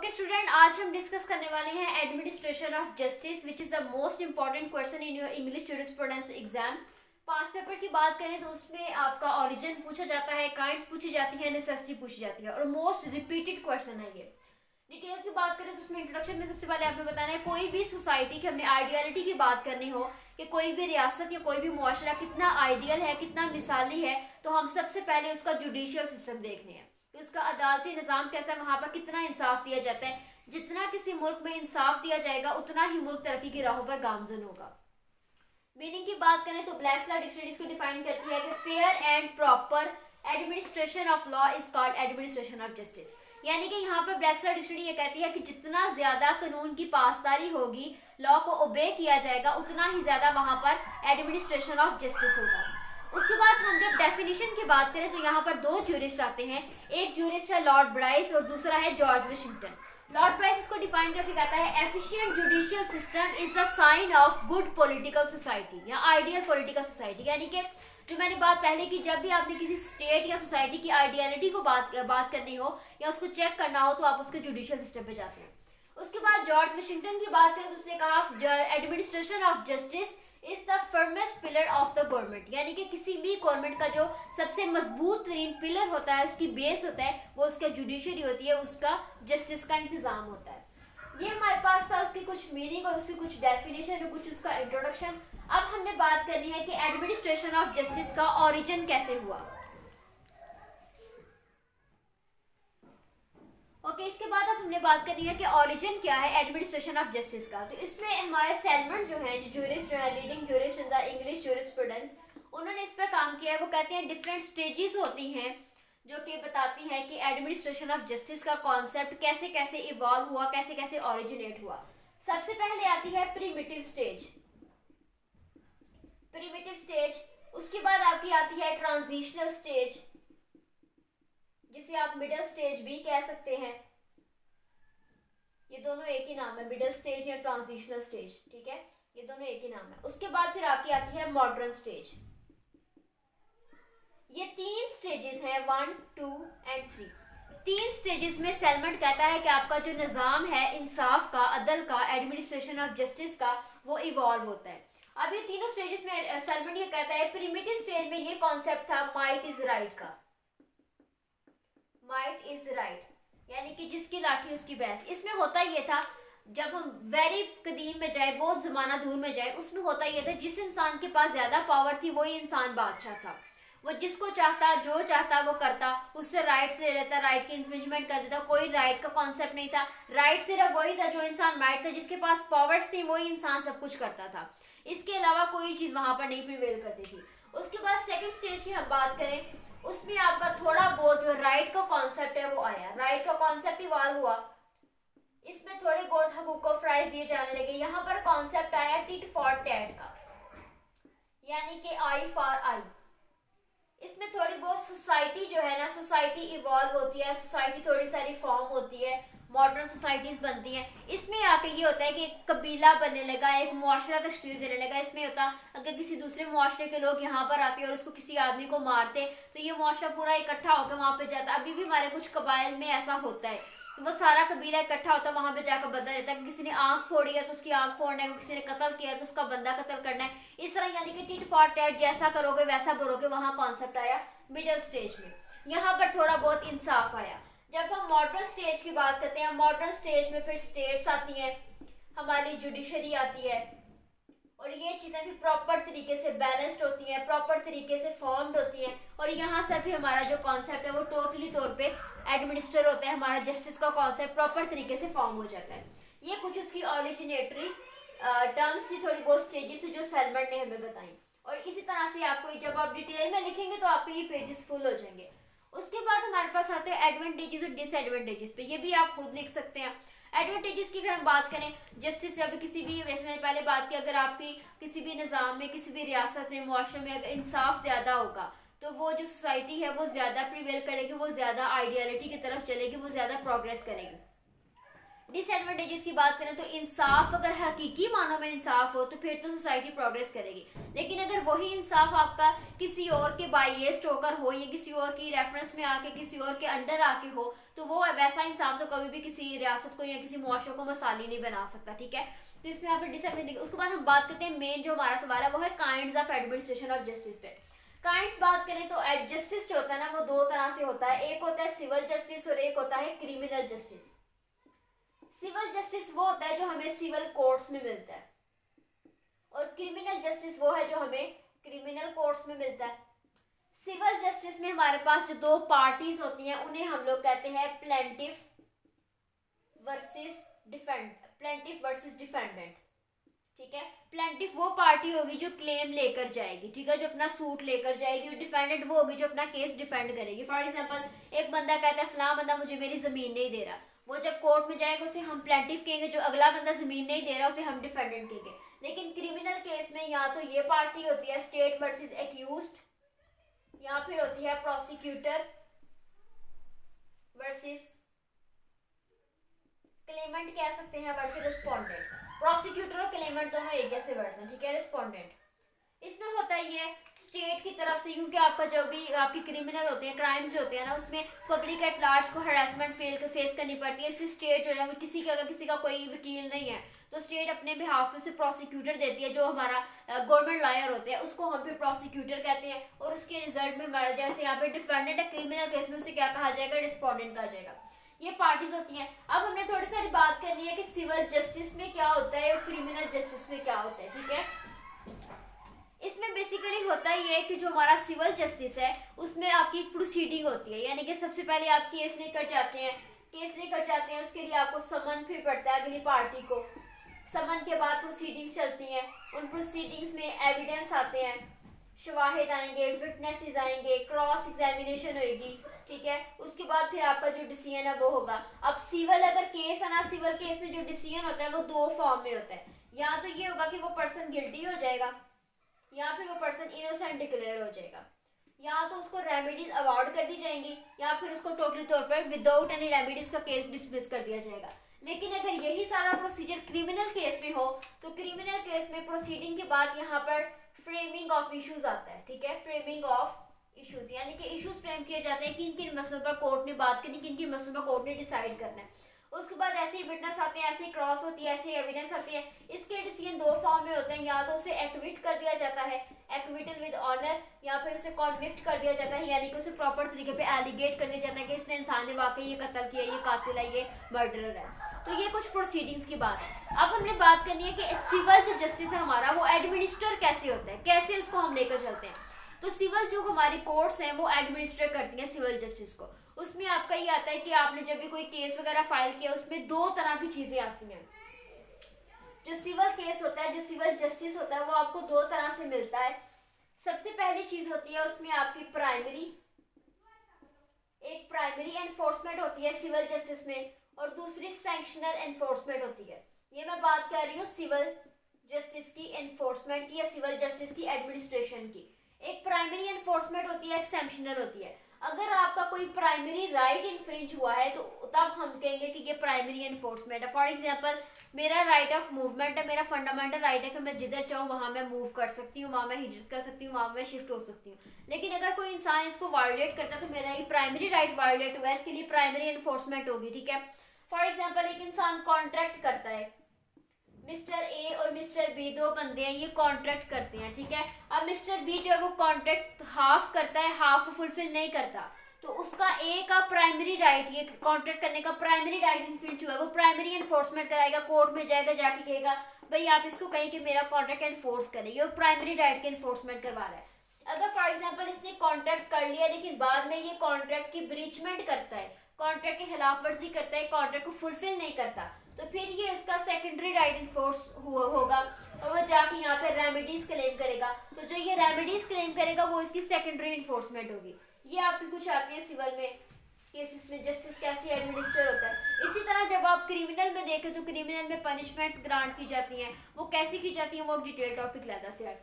Okay student, आज हम discuss करने वाले हैं administration of justice which is the most important question in your English jurisprudence exam. Past paper की बात करें तो उसमें आपका ओरिजिन पूछा जाता है, काइंड्स पूछी जाती है, नेसेसिटी पूछी जाती है और मोस्ट रिपीटेड क्वेश्चन है ये। डिटेल की बात करें तो उसमें इंट्रोडक्शन में सबसे पहले आपने बताना है कोई भी सोसाइटी की हमने आइडियलिटी की बात करनी हो कि कोई भी रियासत या कोई भी मुआशरा कितना आइडियल है, कितना मिसाली है, तो हम सबसे पहले उसका जुडिशियल सिस्टम देखने हैं कि उसका अदालती निज़ाम कैसा है, वहाँ पर कितना इंसाफ दिया जाता है। जितना किसी मुल्क में इंसाफ दिया जाएगा उतना ही मुल्क तरक्की की राहों पर गामजन होगा। मीनिंग की बात करें तो ब्लैक्स लॉ डिक्शनरी इसको डिफाइन करती है कि fair and proper administration of law is called administration of justice. यानी कि यहाँ पर ब्लैक्स लॉ डिक्शनरी ये कहती है कि जितना ज्यादा कानून की पासदारी होगी, लॉ को ओबे किया जाएगा, उतना ही ज्यादा वहां पर एडमिनिस्ट्रेशन ऑफ जस्टिस होगा। उसके बाद हम जब डेफिनेशन की बात करें तो यहाँ पर दो ज्यूरिस्ट आते हैं। एक ज्यूरिस्ट है लॉर्ड ब्राइस और दूसरा है जॉर्ज वाशिंगटन। लॉर्ड ब्राइस इसको डिफाइन करके कहता है efficient judicial system is the sign of good political society या आइडियल पॉलिटिकल सोसाइटी। यानी कि जो मैंने बात पहले की, जब भी आपने किसी स्टेट या सोसाइटी की आइडियलिटी को बात करनी हो या उसको चेक करना हो तो आप उसके जुडिशियल सिस्टम पे जाते हैं। उसके बाद जॉर्ज वाशिंगटन की बात करें तो उसने कहा administration of justice is the firmest pillar of the government. यानी कि किसी भी गवर्नमेंट का जो सबसे मजबूत तरीन पिलर होता है, उसकी बेस होता है, वो उसका जुडिशरी होती है, उसका जस्टिस का इंतजाम होता है। ये हमारे पास था उसकी कुछ मीनिंग और उसकी कुछ डेफिनेशन और कुछ उसका इंट्रोडक्शन। अब हमने बात करनी है कि एडमिनिस्ट्रेशन ऑफ जस्टिस का ओरिजिन कैसे हुआ। ओके, इसके बाद अब हमने बात करनी है कि ओरिजिन क्या है एडमिनिस्ट्रेशन ऑफ जस्टिस का। तो इसमें हमारे सेलमन जो है, जो ज्यूरिस्ट है, leading jurist in the English jurisprudence, उन्होंने इस पर काम किया है। वो कहते हैं डिफरेंट स्टेजेस होती हैं जो कि बताती हैं कि एडमिनिस्ट्रेशन ऑफ जस्टिस का कॉन्सेप्ट कैसे कैसे इवॉल्व हुआ, कैसे कैसे ओरिजिनेट हुआ। सबसे पहले आती है प्रिमिटिव स्टेज। प्रिमिटिव स्टेज, उसके बाद आपकी आती है ट्रांजिशनल स्टेज, जिसे आप मिडिल स्टेज भी कह सकते हैं। ये दोनों एक ही नाम है, मिडिल स्टेज या ट्रांजिशनल स्टेज, ठीक है, ये दोनों एक ही नाम है। उसके बाद फिर आपकी आती है मॉडर्न स्टेज। ये तीन स्टेजेस हैं, 1, 2 एंड 3। तीन स्टेजेस में सेलमेंट कहता है कि आपका जो निज़ाम है इंसाफ का, अदल का, एडमिनिस्ट्रेशन ऑफ जस्टिस का, वो इवॉल्व होता है। अब ये तीनों स्टेजेस में सेलमेंट ये कहता है, प्रिमिटिव स्टेज में ये कॉन्सेप्ट था माइट इज राइट का। माइट इज राइट यानी कि जिसकी लाठी उसकी भैंस। इसमें होता ये था, जब हम वेरी कदीम में जाए, बहुत जमाना दूर में जाए, उसमें होता ये था जिस इंसान के पास ज्यादा पावर थी वही इंसान बादशाह था। वो जिसको चाहता, जो चाहता वो करता, उससे राइट्स ले लेता, राइट की इन्फ्रिंजमेंट कर देता। कोई राइट का कॉन्सेप्ट नहीं था। राइट सिर्फ वही था जो इंसान राइट था, जिसके पास पावर्स थी वही इंसान सब कुछ करता था। इसके अलावा कोई चीज वहां पर नहीं प्रिवेल करती थी। उसके बाद सेकंड स्टेज की हम बात करें, उसमें आपका थोड़ा बहुत जो राइट का कॉन्सेप्ट है वो आया, राइट का कॉन्सेप्ट इवॉल्व हुआ। इसमें थोड़े बहुत हकूक ऑफ राइट्स दिए जाने लगे। यहाँ पर कॉन्सेप्ट आया टिट फॉर टैट का, यानी कि आई फॉर आई। इसमें थोड़ी बहुत सोसाइटी जो है ना, सोसाइटी इवॉल्व होती है, सोसाइटी थोड़ी सारी फॉर्म होती है, मॉडर्न सोसाइटीज बनती हैं। इसमें आके ये होता है कि एक कबीला बनने लगा, एक मुआशरा तश्कील देने लगा। इसमें होता अगर किसी दूसरे मुआशरे के लोग यहाँ पर आते और उसको किसी आदमी को मारते तो ये मुआशरा पूरा इकट्ठा होकर वहाँ पे जाता। अभी भी हमारे कुछ कबाइल में ऐसा होता है, तो वो सारा कबीला इकट्ठा होता है, वहाँ पे जाकर बदला देता है कि किसी ने आंख फोड़ी है तो उसकी आंख फोड़ना है, किसी ने कत्ल किया है तो उसका बंदा कत्ल करना है। इस तरह यानी कि टिट फॉर टैट, जैसा करोगे वैसा भरोगे। वहाँ कॉन्सेप्ट आया मिडिल स्टेज में। यहाँ पर थोड़ा बहुत इंसाफ आया। जब हम मॉडर्न स्टेज की बात करते हैं, मॉडर्न स्टेज में फिर स्टेट्स आती हैं, हमारी जुडिशरी आती है और ये चीज़ें भी प्रॉपर तरीके से बैलेंस्ड होती हैं, प्रॉपर तरीके से फॉर्म्ड होती हैं। और यहाँ से फिर हमारा जो कॉन्सेप्ट है वो टोटली तौर पे एडमिनिस्टर होता है, हमारा जस्टिस का कॉन्सेप्ट प्रॉपर तरीके से फॉर्म हो जाता है। ये कुछ उसकी ओरिजिनेटरी टर्म्स थी, थोड़ी बहुत स्टेजेस जो सेलमेंट ने हमें बताई। और इसी तरह से आपको जब आप डिटेल में लिखेंगे तो आपके ये पेजेस फुल हो जाएंगे। उसके बाद हमारे पास आते हैं एडवांटेजेस और डिसएडवांटेजेस पे। ये भी आप खुद लिख सकते हैं। एडवांटेजेस की अगर हम बात करें, जस्टिस जब किसी भी, वैसे मैंने पहले बात की, अगर आपकी किसी भी निज़ाम में, किसी भी रियासत में, मुआशरे में अगर इंसाफ ज़्यादा होगा तो वो जो सोसाइटी है वो ज़्यादा प्रिवेल करेगी, वो ज़्यादा आइडियलिटी की तरफ चलेगी, वो ज़्यादा प्रोग्रेस करेगी। डिसएडवांटेजेस की बात करें तो इंसाफ, अगर हकीकी मानों में इंसाफ हो तो फिर तो सोसाइटी प्रोग्रेस करेगी। लेकिन अगर वही इंसाफ आपका किसी और के बाइएस्ड होकर हो या किसी और की रेफरेंस में आके, किसी और के अंडर आके हो, तो वो वैसा इंसान तो कभी भी किसी रियासत को या किसी मुआशरे को मसाली नहीं बना सकता, ठीक है। तो इसमें यहाँ पे डिसएग्रीमेंट। उसके बाद हम बात करते हैं मेन जो हमारा सवाल है वो है kinds of administration of justice पे। काइंड्स बात करें तो जस्टिस जो होता है ना वो दो तरह से होता है, एक होता है सिविल जस्टिस और एक होता है क्रिमिनल जस्टिस। सिविल जस्टिस वो होता है जो हमें सिविल कोर्ट्स में मिलता है, और क्रिमिनल जस्टिस वो है जो हमें क्रिमिनल कोर्ट्स में मिलता है। सिविल जस्टिस में हमारे पास जो दो पार्टीज होती हैं उन्हें हम लोग कहते हैं प्लेंटिफ वर्सेस डिफेंडेंट, ठीक है। प्लेंटिफ वो पार्टी होगी जो क्लेम लेकर जाएगी, ठीक है, जो अपना सूट लेकर जाएगी, और डिफेंडेंट वो होगी जो अपना केस डिफेंड करेगी। फॉर एग्जांपल एक बंदा कहता है फलां बंदा मुझे मेरी जमीन नहीं दे रहा, वो जब कोर्ट में जाएगा उसे हम प्लेंटिफ कहेंगे, जो अगला बंदा जमीन नहीं दे रहा उसे हम डिफेंडेंट कहेंगे। लेकिन क्रिमिनल केस में या तो ये पार्टी होती है स्टेट वर्सेस एक्यूज्ड, या फिर होती है प्रोसिक्यूटर वर्सेस क्लेमेंट कह सकते हैं वर्सेस रिस्पोंडेंट। प्रोसिक्यूटर और क्लेमेंट दोनों एक जैसे वर्ड्स हैं, ठीक है। रिस्पोंडेंट इसमें होता है ये स्टेट की तरफ से, क्योंकि आपका जो भी आपकी क्रिमिनल होते हैं, क्राइम्स जो होते हैं ना, उसमें पब्लिक एट लार्ज को हरासमेंट फेस करनी पड़ती है। इसलिए स्टेट जो है किसी का अगर किसी का कोई वकील नहीं है तो स्टेट अपने बिहाफ पे उसे प्रोसिक्यूटर देती है, जो हमारा गवर्नमेंट लॉयर होते हैं उसको हम फिर प्रोसिक्यूटर कहते हैं, और उसके रिजल्ट में हमारा जैसे यहाँ पे डिफेंडेंट है क्रिमिनल केस में उसे क्या कहा जाएगा, रिस्पोंडेंट कहा जाएगा। ये पार्टीज होती हैं। अब हमने थोड़ी सारी बात करनी है कि सिविल जस्टिस में क्या होता है और क्रिमिनल जस्टिस में क्या होता है, ठीक है। इसमें बेसिकली होता ही है कि जो हमारा सिविल जस्टिस है उसमें आपकी एक प्रोसीडिंग होती है, यानी कि सबसे पहले आप केस लेकर जाते हैं, उसके लिए आपको समन फिर पड़ता है अगली पार्टी को। समन के बाद प्रोसीडिंग्स चलती हैं, उन प्रोसीडिंग्स में एविडेंस आते हैं, शवाहिद आएंगे, विटनेसेस आएंगे, क्रॉस एग्जामिनेशन होगी, ठीक है। उसके बाद फिर आपका जो डिसीजन है वो होगा। अब सिविल अगर केस है ना, सिविल केस में जो डिसीजन होता है वो दो फॉर्म में होता है, या तो ये होगा कि वो पर्सन गिल्टी हो जाएगा, या फिर वो पर्सन इनोसेंट डिक्लेयर हो जाएगा, या तो उसको रेमेडीज अवार्ड कर दी जाएंगी, या फिर उसको टोटली तौर पर विदाउट एनी रेमेडीज का केस डिसमिस कर दिया जाएगा। लेकिन अगर यही सारा प्रोसीजर क्रिमिनल केस में हो तो क्रिमिनल केस में प्रोसीडिंग के बाद यहाँ पर फ्रेमिंग ऑफ इश्यूज आता है, ठीक है। फ्रेमिंग ऑफ इश्यूज यानी कि इश्यूज फ्रेम किए जाते हैं, किन किन मसलों पर कोर्ट ने बात करनी, किन किन मसलों पर कोर्ट ने डिसाइड करना है। उसके बाद ऐसे ही विटनेस आते हैं, ऐसे ही क्रॉस होती है, ऐसे एविडेंस आती है। इसके डिसीजन दो फॉर्म में होते हैं, या तो उसे एक्विट कर दिया जाता है, एक्विटल विद ऑनर, या फिर उसे कॉन्विक्ट कर दिया जाता है, यानी कि उसे प्रॉपर तरीके पे एलिगेट कर दिया जाता है कि इसने इंसान ने वाकई ये कत्ल किया, ये कातिल है, ये मर्डरर है। तो ये कुछ प्रोसीडिंग्स की बात है। अब हमने बात करनी है कि सिविल जो जस्टिस है हमारा वो एडमिनिस्टर कैसे होता है, कैसे उसको हम लेकर चलते हैं। तो सिविल जो हमारी कोर्ट्स हैं वो एडमिनिस्टर करती हैं सिविल जस्टिस को। उसमें आपका ये आता है कि आपने जब भी कोई केस वगैरह फाइल किया उसमें दो तरह की चीजें आती हैं। जो सिविल केस होता है, जो सिविल जस्टिस होता है, वो आपको दो तरह से मिलता है। सबसे पहली चीज होती है उसमें आपकी एक प्राइमरी एनफोर्समेंट होती है सिविल जस्टिस में, और दूसरी सैंक्शनल एनफोर्समेंट होती है। ये मैं बात कर रही हूँ सिविल जस्टिस की एनफोर्समेंट की या सिविल जस्टिस की एडमिनिस्ट्रेशन की। एक प्राइमरी एनफोर्समेंट होती है, एक सैंक्शनल होती है। अगर आपका कोई प्राइमरी राइट इन्फ्रिंज हुआ है तो तब हम कहेंगे कि ये प्राइमरी एनफोर्समेंट है। फॉर एग्जांपल मेरा राइट ऑफ मूवमेंट है, मेरा फंडामेंटल राइट है कि मैं जिधर चाहूँ वहाँ मैं मूव कर सकती हूँ, वहाँ मैं हिजरत कर सकती हूँ, वहाँ मैं शिफ्ट हो सकती हूँ। लेकिन अगर कोई इंसान इसको वायोलेट करता है तो मेरा ये प्राइमरी राइट वायोलेट हुआ है, इसके लिए प्राइमरी एनफोर्समेंट होगी, ठीक है। फॉर एग्जाम्पल एक इंसान कॉन्ट्रैक्ट करता है, मिस्टर ए और मिस्टर बी दो बंदे हैं, ये कॉन्ट्रैक्ट करते हैं, ठीक है। अब मिस्टर बी जो है वो कॉन्ट्रैक्ट हाफ करता है, हाफ फुलफिल नहीं करता, तो उसका ए का प्राइमरी राइट, ये कॉन्ट्रैक्ट करने का प्राइमरी राइट इन्फ्रिंज हुआ है, वो प्राइमरी एनफोर्समेंट कराएगा, कोर्ट में जाएगा, जाके कहेगा भाई आप इसको कहें कि मेरा कॉन्ट्रैक्ट एनफोर्स करें, ये प्राइमरी राइट के एनफोर्समेंट करवा रहा है। अगर फॉर एग्जाम्पल इसने कॉन्ट्रैक्ट कर लिया लेकिन बाद में ये कॉन्ट्रैक्ट की ब्रीचमेंट करता है, कॉन्ट्रैक्ट की खिलाफ वर्जी करता है, कॉन्ट्रैक्ट को फुलफिल नहीं करता, तो फिर ये इसका सेकेंडरी राइट इन्फोर्स होगा और वो जाके यहाँ पे रेमेडीज क्लेम करेगा। तो जो ये रेमेडीज क्लेम करेगा वो इसकी सेकेंडरी इन्फोर्समेंट होगी। ये आपकी कुछ आती है सिविल में केसेस में जस्टिस कैसे एडमिनिस्टर होता है। इसी तरह जब आप क्रिमिनल में देखें तो क्रिमिनल में पनिशमेंट्स ग्रांट की जाती हैं, वो कैसे की जाती हैं वो डिटेल टॉपिक लाता से।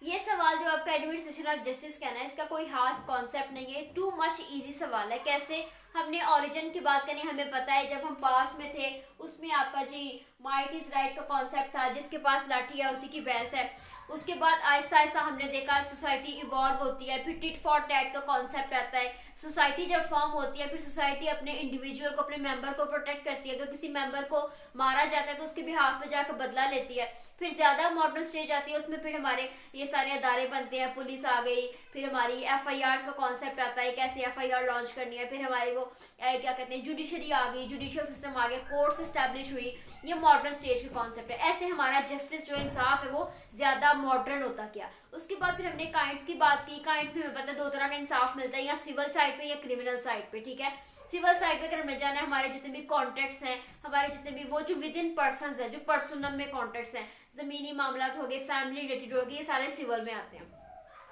ये सवाल जो आपका एडमिनिस्ट्रेशन ऑफ जस्टिस कहना है इसका कोई खास कॉन्सेप्ट नहीं है, टू मच इजी सवाल है। कैसे हमने ओरिजिन की बात करनी, हमें पता है जब हम पास्ट में थे उसमें आपका जी माइट इज राइट का कॉन्सेप्ट था, जिसके पास लाठी है उसी की भैंस है। उसके बाद आहिस्ता आहिस्ता हमने देखा सोसाइटी इवॉल्व होती है, फिर टिट फॉर टैट का कॉन्सेप्ट आता है। सोसाइटी जब फॉर्म होती है, फिर सोसाइटी अपने इंडिविजुअल को, अपने मेंबर को प्रोटेक्ट करती है। अगर किसी मेंबर को मारा जाता है तो उसके बिहाफ पे जाकर बदला लेती है। फिर ज्यादा मॉडर्न स्टेज आती है, उसमें फिर हमारे ये सारे अदारे बनते हैं, पुलिस आ गई, फिर हमारी FIRs का कॉन्सेप्ट आता है, कैसे FIR लॉन्च करनी है। फिर हमारे वो क्या कहते हैं, जुडिशरी आ गई, जुडिशियल सिस्टम आ गया, कोर्ट्स एस्टैब्लिश हुई। ये मॉडर्न स्टेज का कॉन्सेप्ट है। ऐसे हमारा जस्टिस जो इंसाफ है वो ज्यादा मॉडर्न होता गया। उसके बाद फिर हमने काइंड्स की बात की। काइंड्स में हमें पता है दो तरह का इंसाफ मिलता है, या सिविल साइड पे या क्रिमिनल साइड पे, ठीक है। सिविल साइड पे अगर हमें जाना है, हमारे जितने भी कॉन्ट्रैक्ट्स हैं, हमारे जितने भी वो जो विद इन पर्सन है, जो पर्सनल में कॉन्ट्रैक्ट्स हैं, जमीनी मामला हो गए, फैमिली रिलेटेड हो गए, ये सारे सिविल में आते हैं।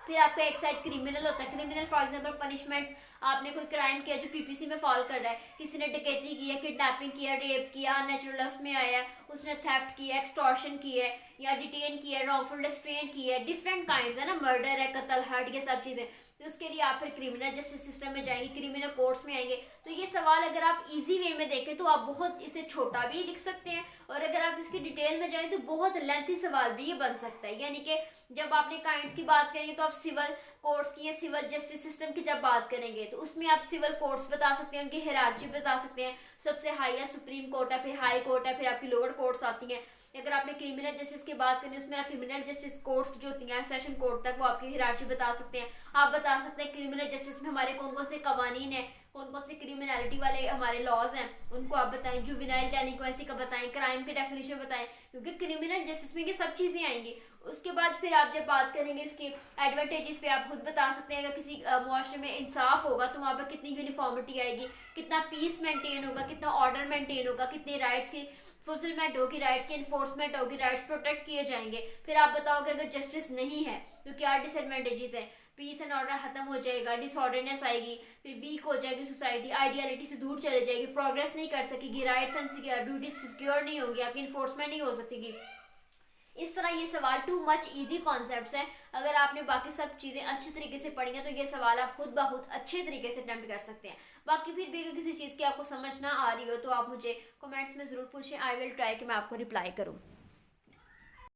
फिर आपका एक साइड क्रिमिनल होता है। क्रिमिनल फॉर एग्जांपल पनिशमेंट्स, आपने कोई क्राइम किया जो PPC में फॉल कर रहा है, किसी ने डकैती की है, किडनैपिंग किया, रेप किया, अननेचुरल लस्ट में आया है, उसने थेफ्ट किया, एक्सटॉर्शन की है, या डिटेन किया है, रॉन्गफुल डिस्ट्रेन की है, डिफरेंट काइंड्स है ना, मर्डर है, कत्ल, हर्ट, ये सब चीजें। तो उसके लिए आप फिर क्रिमिनल जस्टिस सिस्टम में जाएंगे, क्रिमिनल कोर्ट्स में आएंगे। तो ये सवाल अगर आप इजी वे में देखें तो आप बहुत इसे छोटा भी लिख सकते हैं, और अगर आप इसकी डिटेल में जाएं तो बहुत लेंथी सवाल भी ये बन सकता है। यानी कि जब आपने काइंड्स की बात करेंगे तो आप सिविल कोर्ट्स की या सिविल जस्टिस सिस्टम की जब बात करेंगे तो उसमें आप सिविल कोर्ट्स बता सकते हैं, उनकी हिरार्ची बता सकते हैं। सबसे हाई है सुप्रीम कोर्ट है, फिर हाई कोर्ट है, फिर आपकी लोअर कोर्ट्स आती हैं। अगर आपने क्रिमिनल जस्टिस की बात करनी है, उसमें क्रिमिनल जस्टिस कोर्ट्स जो होती हैं सेशन कोर्ट तक, वो आपकी हिरार्ची बता सकते हैं। आप बता सकते हैं क्रिमिनल जस्टिस में हमारे कौन कौन से कवानीन है, कौन कौन से क्रिमिनलिटी वाले हमारे लॉज हैं, उनको आप बताएं। जुवेनाइल डेलिक्वेंसी का बताएं, क्राइम की डेफिनेशन बताएं, क्योंकि क्रिमिनल जस्टिस में ये सब चीज़ें आएंगी। उसके बाद फिर आप जब बात करेंगे इसके एडवांटेजेस पे, आप खुद बता सकते हैं अगर किसी मुआशरे में इंसाफ होगा तो वहाँ पर कितनी यूनिफॉर्मिटी आएगी, कितना पीस मेंटेन होगा, कितना ऑर्डर मेंटेन होगा, कितने राइट्स की फुलफिलमेंट होगी, राइट्स की इन्फोर्समेंट होगी, राइट्स प्रोटेक्ट किए जाएंगे। फिर आप बताओगे अगर जस्टिस नहीं है तो क्या डिसएडवांटेजेस है। पीस एंड ऑर्डर खत्म हो जाएगा, डिसऑर्डरनेस आएगी, फिर वीक हो जाएगी सोसाइटी, आइडियलिटी से दूर चले जाएगी, प्रोग्रेस नहीं कर सकेगी, राइट्स एंड ड्यूटीज सिक्योर नहीं होंगी, आपकी इन्फोर्समेंट नहीं हो सकेगी। इस तरह ये सवाल टू मच इजी कॉन्सेप्ट्स हैं। अगर आपने बाकी सब चीज़ें अच्छी तरीके से पढ़ी हैं तो ये सवाल आप खुद ब खुद अच्छे तरीके से अटेम्प्ट कर सकते हैं। बाकी फिर भी अगर किसी चीज़ की आपको समझ ना आ रही हो तो आप मुझे कमेंट्स में ज़रूर पूछें, आई विल ट्राई कि मैं आपको रिप्लाई करूँ।